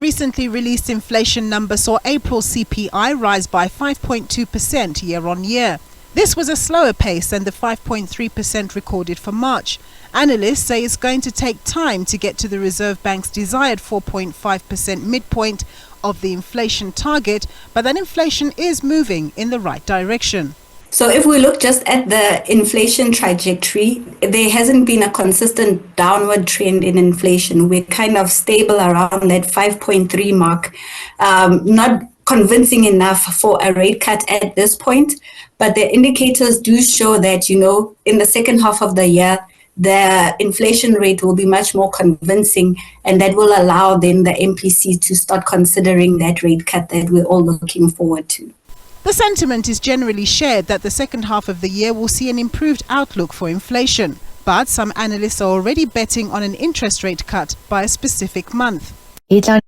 Recently released inflation numbers saw April CPI rise by 5.2% year on year. This was a slower pace than the 5.3% recorded for March. Analysts say it's going to take time to get to the Reserve Bank's desired 4.5% midpoint of the inflation target, but that inflation is moving in the right direction. So if we look just at the inflation trajectory, there hasn't been a consistent downward trend in inflation. We're kind of stable around that 5.3 mark. Not convincing enough for a rate cut at this point, but the indicators do show that, in the second half of the year, the inflation rate will be much more convincing, and that will allow then the MPC to start considering that rate cut that we're all looking forward to. The sentiment is generally shared that the second half of the year will see an improved outlook for inflation, but some analysts are already betting on an interest rate cut by a specific month. Headline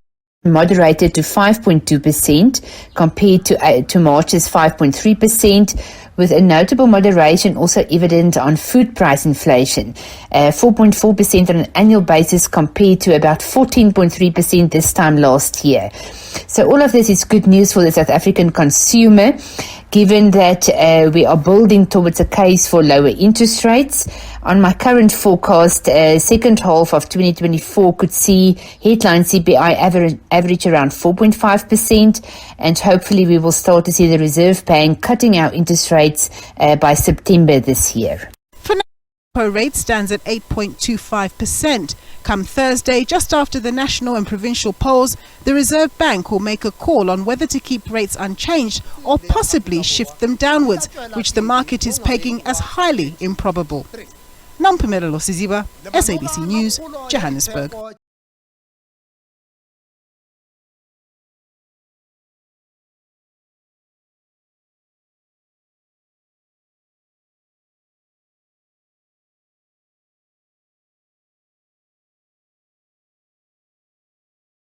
moderated to 5.2% compared to March's 5.3%, with a notable moderation also evident on food price inflation, 4.4% on an annual basis compared to about 14.3% this time last year. So all of this is good news for the South African consumer, given that we are building towards a case for lower interest rates. On my current forecast, second half of 2024 could see headline CPI average around 4.5%, and hopefully we will start to see the Reserve Bank cutting our interest rates by September this year. For now, the repo rate stands at 8.25%. Come Thursday, just after the national and provincial polls, the Reserve Bank will make a call on whether to keep rates unchanged or possibly shift them downwards, which the market is pegging as highly improbable. Nampumelelo Siziba, SABC News, Johannesburg.